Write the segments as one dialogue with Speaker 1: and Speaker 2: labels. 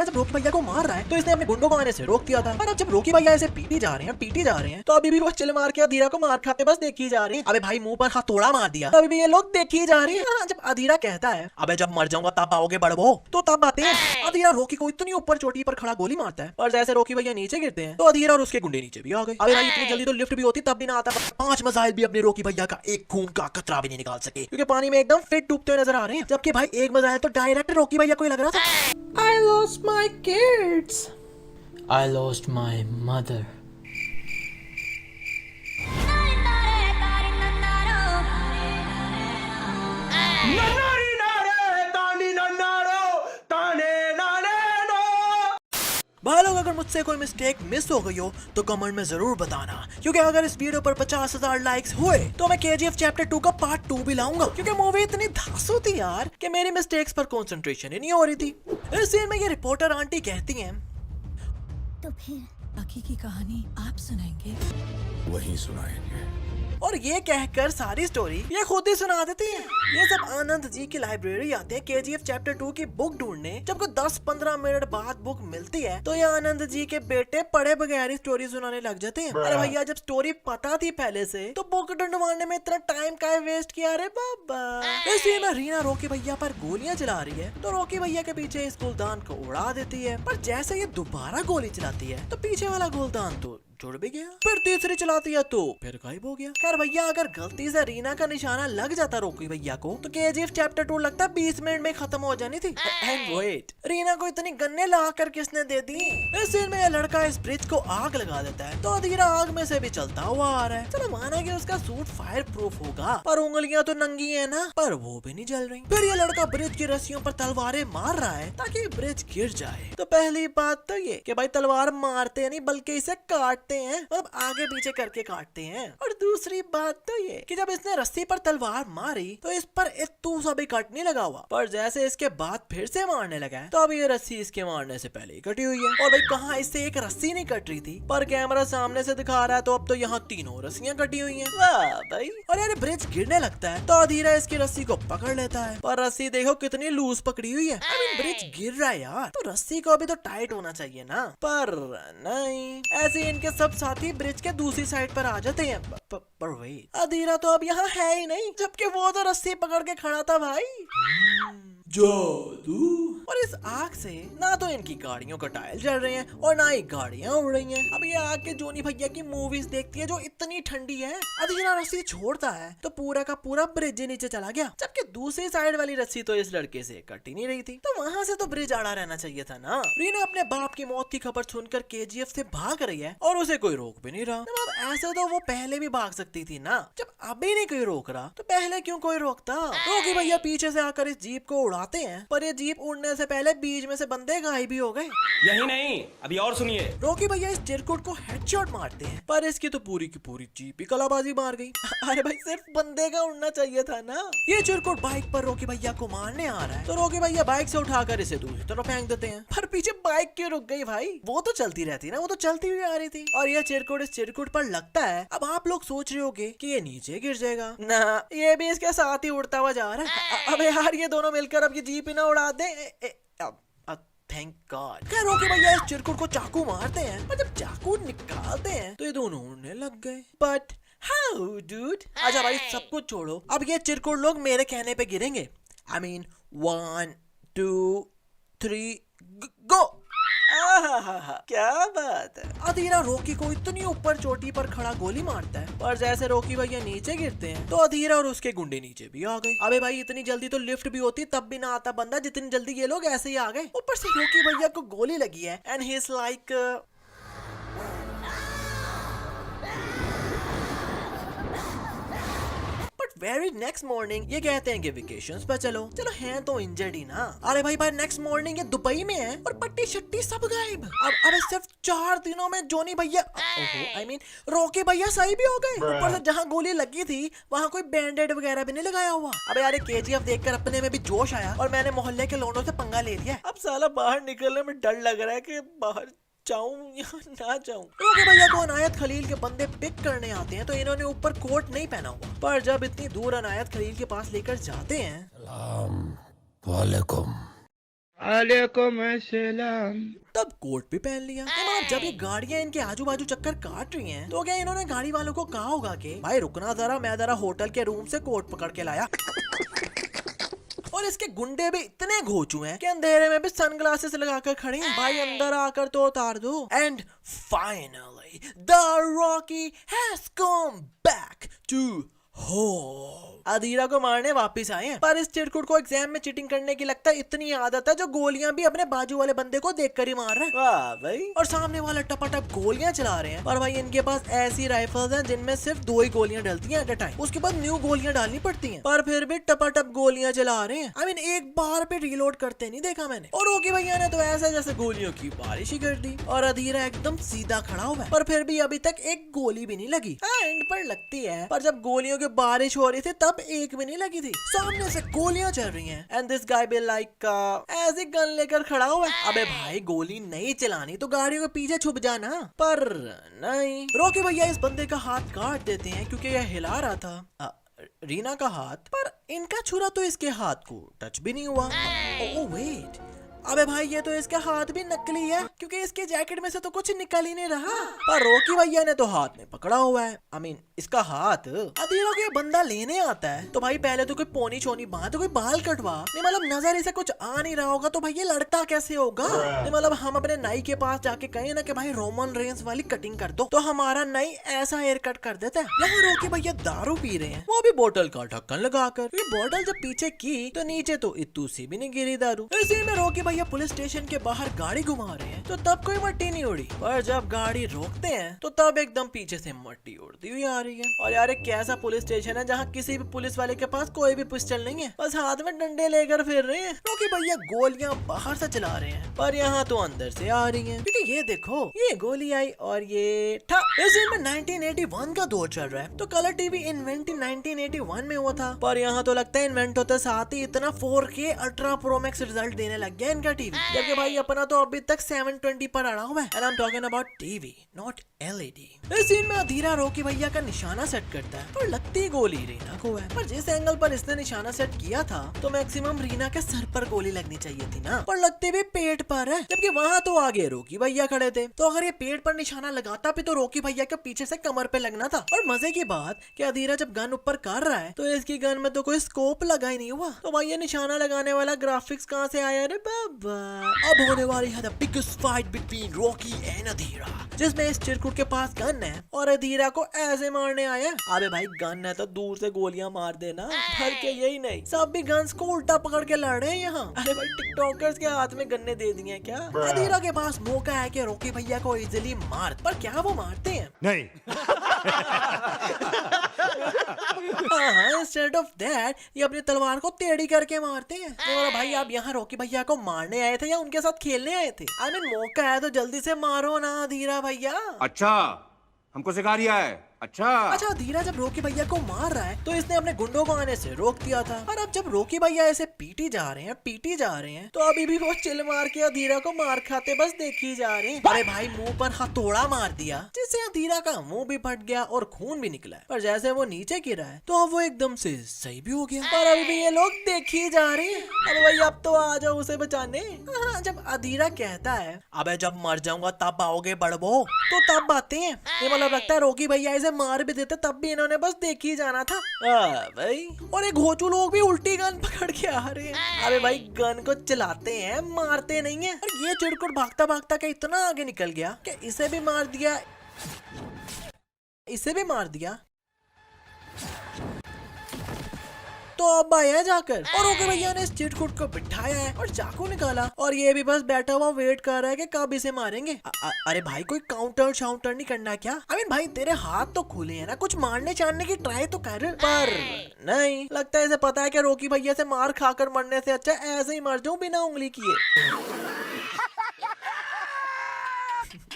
Speaker 1: जब रोकी भैया को मार रहा है तो इसने अपने गुंडों को आने से रोक दिया था, और अब जब रोकी भैया इसे पीटी जा रहे हैं तो अभी भी वो चिल मार के अधीरा को मार खाते बस देखी जा रही है। अबे भाई मुंह पर हथौड़ा मार दिया, अभी भी ये लोग देखी जा रही है। जब अधीरा कहता है अबे जब मर जाऊंगा तब आओगे बड़बो, तो तब आते हैं। अधीरा रोकी को इतनी ऊपर चोटी पर खड़ा गोली मारता है, और जैसे रोकी भैया नीचे गिरते हैं तो अधीरा और उसके गुंडे नीचे भी आ गए। अबे भाई इतनी जल्दी तो लिफ्ट भी होती तब भी ना आता। 5 मिसाइल भी अपने रोकी भैया का एक खून का कतरा भी नहीं निकाल सके, क्योंकि पानी में एकदम फिट डूबते हुए नजर आ रहे हैं। जबकि भाई एक मिसाइल तो डायरेक्ट रोकी भैया को ही लग रहा था। I lost my kids.
Speaker 2: I lost my mother.
Speaker 1: भाई लोग अगर मुझसे कोई मिस्टेक मिस हो गई हो तो कमेंट में जरूर बताना, क्योंकि अगर इस वीडियो पर 50,000 लाइक्स हुए तो मैं KGF चैप्टर 2 का पार्ट 2 भी लाऊंगा, क्योंकि मूवी इतनी धांसू थी यार कि मेरी मिस्टेक्स पर कंसंट्रेशन ही नहीं हो रही थी। इस सीन में ये रिपोर्टर आंटी कहती हैं,
Speaker 3: तो फिर बाकी की कहानी आप सुनाएंगे?
Speaker 4: वही सुनाएंगे।
Speaker 1: और ये कहकर सारी स्टोरी ये खुद ही सुना देती है। ये सब आनंद जी की लाइब्रेरी आते हैं KGF चैप्टर 2 की बुक ढूंढने। जब को 10-15 मिनट बाद बुक मिलती है तो ये आनंद जी के बेटे पढ़े बगैर ही स्टोरी सुनाने लग जाते हैं। अरे भैया जब स्टोरी पता थी पहले से तो बुक ढूंढवाने में इतना टाइम काहे वेस्ट किया रे बाबा। इसी में रीना रोकी भैया पर गोलियां चला रही है तो रोकी भैया के पीछे इस गुलदान को उड़ा देती है, पर जैसे ये दोबारा गोली चलाती है तो पीछे वाला गुलदान तो जुड़ भी गया। फिर तीसरी चलाती है तो फिर गायब हो गया। खैर भैया अगर गलती से रीना का निशाना लग जाता रोकी भैया को तो KGF चैप्टर 2 लगता 20 मिनट में खत्म हो जानी थी। एंड वेट, रीना को इतनी गन्ने ला कर किसने दे दी? इस सीन में यह लड़का इस ब्रिज को आग लगा देता है तो अधीरा आग में से भी चलता हुआ आ रहा है। चलो माना कि उसका सूट फायर प्रूफ होगा, पर उंगलियां तो नंगी है ना, पर वो भी नहीं जल रही। फिर ये लड़का ब्रिज की रस्सियों पर तलवारें मार रहा है ताकि ब्रिज गिर जाए। तो पहली बात तो ये कि भाई तलवार मारते नहीं बल्कि इसे काट हैं, मतलब आगे पीछे करके काटते हैं। और दूसरी बात तो ये कि जब इसने रस्सी पर तलवार मारी तो इस पर इत्तू सा भी कट नहीं लगा हुआ, पर जैसे इसके बाद फिर से मारने लगा है तो अब ये रस्सी इसके मारने से पहले ही कटी हुई है। और भाई कहाँ इससे एक रस्सी नहीं कट रही थी, पर कैमरा सामने से दिखा रहा है तो अब तो यहाँ तीनों रस्सियां कटी हुई हैं। वाह भाई। और यार ब्रिज गिरने लगता है तो अधीरा इसकी रस्सी को पकड़ लेता है, पर रस्सी देखो कितनी लूज पकड़ी हुई है। ब्रिज गिर रहा है यार तो रस्सी को भी तो टाइट होना चाहिए ना, पर नहीं। ऐसे इनके सब साथी ब्रिज के दूसरी साइड पर आ जाते हैं। पर वेट, अधीरा तो अब यहाँ है ही नहीं, जबकि वो तो रस्सी पकड़ के खड़ा था भाई। जादू। और इस आग से ना तो इनकी गाड़ियों का टायर जल रहे हैं और ना ही गाड़ियां उड़ रही हैं। अब ये आग के जोनी भैया की मूवीज देखती है जो इतनी ठंडी है। अधीरा रस्सी छोड़ता है तो पूरा का पूरा ब्रिज नीचे चला गया, जबकि दूसरी साइड वाली रस्सी तो इस लड़के से कट ही नहीं रही थी, तो वहाँ से तो ब्रिज आड़ा रहना चाहिए था ना। रीना अपने बाप की मौत की खबर सुनकर KGF से भाग रही है और उसे कोई रोक भी नहीं रहा। अब ऐसे तो वो पहले भी भाग सकती थी ना, जब अभी नहीं कोई रोक रहा तो पहले क्यों कोई रोकता। रोकी भैया पीछे से आकर इस जीप को उड़ाते हैं, पर ये जीप उड़ने से पहले बीच में से बंदे गायब भी हो गए।
Speaker 5: यही नहीं, अभी और सुनिए।
Speaker 1: रोकी भैया इस चिरकुट को हेडशॉट मारते हैं, पर इसकी तो पूरी की पूरी जीप ही कलाबाजी मार गई। अरे भाई सिर्फ बंदे का उड़ना चाहिए था ना। ये चिरकुट बाइक पर रोकी भैया को मारने आ रहा है तो रोकी भैया बाइक से उठाकर इसे दूसरी तरफ फेंक देते हैं, पर पीछे बाइक क्यों रुक गई भाई? वो तो चलती रहती ना, वो तो चलती हुई आ रही थी। और ये चिरकुट इस चिरकुट पर लगता है। अब आप लोग सोच रहे होगे कि ये नीचे गिर जाएगा ना, ये भी इसके साथ ही उड़ता हुआ जा रहा है। अबे यार ये दोनों मिलकर अब ये जीप ही ना उड़ा दे। Thank God. क्या रोकी भैया इस चिरकुट को चाकू मारते हैं, और जब चाकू निकालते हैं तो ये दोनों उड़ने लग गए। But how dude? अच्छा भाई सब कुछ छोड़ो, अब ये चिरकुट लोग मेरे कहने पे गिरेंगे। I mean 1 2 3 गो। क्या बात है। अधीरा रोकी को इतनी ऊपर चोटी पर खड़ा गोली मारता है, पर जैसे रोकी भैया नीचे गिरते हैं तो अधीरा और उसके गुंडे नीचे भी आ गए। अबे भाई इतनी जल्दी तो लिफ्ट भी होती तब भी ना आता बंदा, जितनी जल्दी ये लोग ऐसे ही आ गए। ऊपर से रोकी भैया को गोली लगी है and he is like very next morning ये कहते हैं कि वेकेशंस पर चलो हैं तो इंजर्ड ही ना। अरे भाई बाय नेक्स्ट मॉर्निंग ये दुबई में है और पट्टी शट्टी सब गायब। अब सिर्फ 4 दिनों में जोनी भैया आई मीन रोकी भैया सही भी हो गए। ऊपर से जहाँ गोली लगी थी वहाँ कोई बैंडेड वगैरह भी नहीं लगाया हुआ। अबे यार KGF देखकर अपने में भी जोश आया और मैंने मोहल्ले के लोगों से पंगा ले लिया। अब साला बाहर निकलने में डर लग रहा है कि बाहर जाऊं या ना जाऊं। रोकी भैया को अनायत खलील के बंदे पिक करने आते हैं तो इन्होंने ऊपर कोट नहीं पहना हुआ, पर जब इतनी दूर अनायत खलील के पास लेकर जाते हैं
Speaker 4: सलाम वालेकुम।
Speaker 1: तब कोट भी पहन लिया। मतलब जब ये गाड़ियां इनके आजू बाजू चक्कर काट रही हैं, तो क्या इन्होंने गाड़ी वालों को कहा होगा कि भाई रुकना जरा, मैं जरा होटल के रूम से कोट पकड़ के लाया। और इसके गुंडे भी इतने घोचू हैं कि अंधेरे में भी सनग्लासेस लगाकर खड़े हैं। भाई अंदर आकर तो उतार दो। And finally the Rocky has come back to home. Adheera को मारने वापस आए हैं, पर इस चिरकुट को एग्जाम में चीटिंग करने की लगता है इतनी आदत है जो गोलियां भी अपने बाजू वाले बंदे को देखकर ही मार रहा है। वाह भाई। और सामने वाला टपाटप गोलियां चला रहे हैं, पर भाई इनके पास ऐसी राइफल्स हैं जिनमें सिर्फ 2 ही गोलियां डलती हैं एट अ टाइम। उसके बाद न्यू गोलियां डालनी पड़ती हैं, पर फिर भी टपाटप गोलियां चला रहे हैं। आई मीन एक बार पे रीलोड करते नहीं देखा मैंने। और रोकी भैया ने तो ऐसा जैसे गोलियों की बारिश ही कर दी। और अधीरा एकदम सीधा खड़ा हुआ है, पर फिर भी अभी तक एक गोली भी नहीं लगी। एंड पर लगती है, पर जब गोलियों की बारिश हो रही थी तब एक भी नहीं लगी थी। सामने से गोलियां चल रही हैं and this guy be like ऐसे गन लेकर खड़ा हुआ है। अबे भाई गोली नहीं चलानी तो गाड़ियों के पीछे छुप जाना, पर नहीं। रॉकी भैया इस बंदे का हाथ काट देते हैं क्योंकि यह हिला रहा था रीना का हाथ, पर इनका छुरा तो इसके हाथ को टच भी नहीं हुआ। ओह वेट, अबे भाई ये तो इसका हाथ भी नकली है क्योंकि इसके जैकेट में से तो कुछ निकल ही नहीं रहा। पर रॉकी भैया ने तो हाथ में पकड़ा हुआ है। आई मीन इसका हाथ। अधीरा को ये बंदा लेने आता है तो भाई पहले तो कोई पोनी छोनी बांध, तो कोई बाल कटवा। नहीं मतलब नजर इसे कुछ आ नहीं रहा होगा तो भाई ये लड़ता कैसे होगा। नहीं मतलब हम अपने नाई के पास जाके कहें ना कि भाई रोमन रेंज वाली कटिंग कर दो, तो हमारा नाई ऐसा हेयर कट कर देता है। यहाँ रॉकी भैया दारू पी रहे हैं, वो भी बोतल का ढक्कन लगाकर। ये बोतल जब पीछे की तो नीचे तो इतू सी भी नहीं गिरी दारू। इसी में रॉकी भैया पुलिस स्टेशन के बाहर गाड़ी घुमा रहे हैं, तो तब कोई मट्टी नहीं उड़ी। पर जब गाड़ी रोकते हैं तो तब एकदम पीछे से मट्टी उड़ती हुई आ रही है। और यार एक कैसा पुलिस स्टेशन है जहाँ किसी भी पुलिस वाले के पास कोई भी पिस्टल नहीं है, बस हाथ में डंडे लेकर फिर रहे हैं। क्योंकि भैया गोलियां बाहर से चला रहे हैं, पर यहाँ तो अंदर से आ रही हैं। क्योंकि ये देखो, ये गोली आई और ये ठा। इस दिन में 1981 का दौर चल रहा है, तो कलर टीवी इन्वेंट 1981 में हुआ था। पर यहाँ तो लगता है इन्वेंट होते साथ ही इतना 4K ultra pro max result देने लग गया इनका टीवी। जबकि भाई अपना तो अभी तक 720 पर अड़ा हुआ है। And I'm talking about TV, not LED। इस सीन में अधीरा रॉकी भैया का निशाना सेट करता है, पर लगती गोली रीना को है। पर जिस एंगल पर इसने निशाना सेट किया था तो मैक्सिमम रीना के सर पर गोली लगनी चाहिए थी ना, पर लगती भी पेट पर है। जबकि वहाँ तो आगे रॉकी भैया खड़े थे, तो अगर ये पेट पर निशाना लगाता भी तो रॉकी भैया के पीछे से कमर पे लगना था। और मजे की बात कि अधीरा जब गन ऊपर कर रहा है तो इसकी गन में तो कोई स्कोप लगा ही नहीं हुआ। तो भाई ये निशाना लगाने वाला ग्राफिक्स कहाँ से आया रे बाबा। अब होने वाली है the biggest fight between Rocky and Adheera, जिसमें इस चिरकुट के पास गन है और अधीरा को ऐसे मारने आया। अबे भाई गन है तो दूर से गोलियां मार देना, भर के यही नहीं सब भी गन्स को उल्टा पकड़ के लड़ रहे हैं यहाँ। अरे भाई टिकटॉकर्स के हाथ में गन्ने दे दिए हैं क्या। अधीरा के पास मौका है कि रॉकी भैया को इजिली मार, पर क्या वो मारते हैं?
Speaker 4: नहीं।
Speaker 1: हाँ, इंस्टेड ऑफ दैट ये अपनी तलवार को टेढ़ी करके मारते हैं। तो भाई आप यहाँ रॉकी भैया को मारने आए थे या उनके साथ खेलने आए थे? आई मीन मौका है तो जल्दी से मारो ना अधीरा भैया।
Speaker 4: अच्छा हमको सिखा रिया है।
Speaker 1: अच्छा धीरा जब रॉकी भैया को मार रहा है तो इसने अपने गुंडों को आने से रोक दिया था। और अब जब रॉकी भैया ऐसे पीटी जा रहे हैं तो अभी भी वो चिल मार के अधीरा को मार खाते बस देखी जा रहे हैं। अरे भाई मुंह पर हथौड़ा मार दिया जिससे अधीरा का मुंह भी फट गया और खून भी निकला है। पर जैसे वो नीचे गिरा है तो अब वो एकदम से सही भी हो गया। पर अभी भी ये लोग देखी जा रहे हैं। अरे भाई अब तो आ जाओ उसे बचाने। हाँ, जब अधीरा कहता है अबे जब मर जाऊंगा तब आओगे बड़बो, तो तब आते हैं। ये मतलब लगता है रॉकी भैया मार भी देते तब भी इन्होंने बस देख ही जाना था। भाई और एक घोचू लोग भी उल्टी गन पकड़ के आ रहे हैं। अरे भाई गन को चलाते हैं मारते नहीं है। और ये चिड़कुट भागता भागता के इतना आगे निकल गया कि इसे भी मार दिया, इसे भी मार दिया। तो अब आया जाकर और रॉकी भैया ने इस चिटकुट को बिठाया है और चाकू निकाला और ये भी बस बैठा हुआ वेट कर रहा है कि कब इसे मारेंगे। अरे भाई कोई काउंटर शाउंटर नहीं करना क्या? आई मीन भाई तेरे हाथ तो खुले हैं ना, कुछ मारने चाड़ने की ट्राई तो कर। पर नहीं, लगता है इसे पता है कि रॉकी भैया से मार खाकर मरने से अच्छा ऐसे ही मर जाऊं बिना उंगली किए।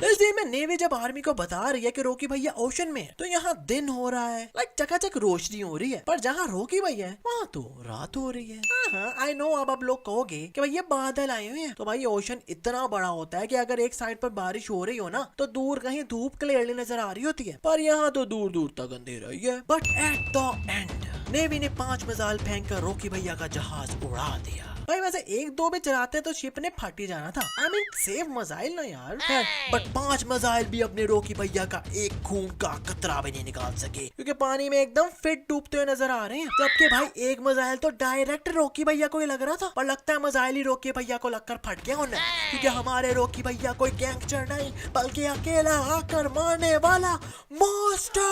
Speaker 1: इस दिन में नेवी जब आर्मी को बता रही है कि रॉकी भैया ओशन में है तो यहाँ दिन हो रहा है, लाइक चकाचक रोशनी हो रही है। पर जहाँ रॉकी भैया है वहाँ तो रात हो रही है। हाँ आई नो अब आप लोग कहोगे कि भैया बादल आए हुए हैं। तो भाई ओशन इतना बड़ा होता है कि अगर एक साइड पर बारिश हो रही हो ना तो दूर कहीं धूप क्लियरली नजर आ रही होती है, पर यहाँ तो दूर दूर तक अंधेरा ही है। But at the end navy ने 5 मिसाइल फेंक कर रॉकी भैया का जहाज उड़ा दिया। भाई वैसे एक दो भी चलाते तो शिप ने फट ही जाना था। आई मीन सेव मिसाइल ना यार। बट 5 मिसाइल भी अपने रॉकी भैया का एक खून का कतरा भी नहीं निकाल सके, क्योंकि पानी में एकदम फिट डूबते हुए नजर आ रहे हैं। जबकि भाई एक मिसाइल तो डायरेक्ट रॉकी भैया को ही लग रहा था, पर लगता है मिसाइल ही रॉकी भैया को लगकर फट गया उन्हें, क्योंकि हमारे रॉकी भैया कोई गैंगस्टर नहीं बल्कि अकेला आकर मारने वाला मॉन्स्टर।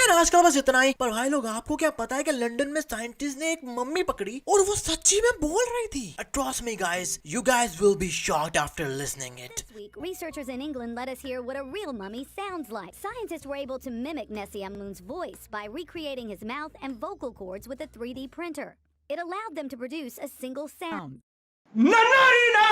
Speaker 1: आजकल बस इतना ही। पर भाई लोग आपको क्या पता है कि लंदन में साइंटिस्ट ने एक मम्मी पकड़ी और वो सच्ची में बोल रही थी। Trust me guys, you guys will be shocked after listening it.
Speaker 6: This week, researchers in England let us hear what a real mummy sounds like. Scientists were able to mimic Nessie Ammun's voice by recreating his mouth and vocal cords with a 3D printer. It allowed them to produce a single sound.
Speaker 5: Nanarina!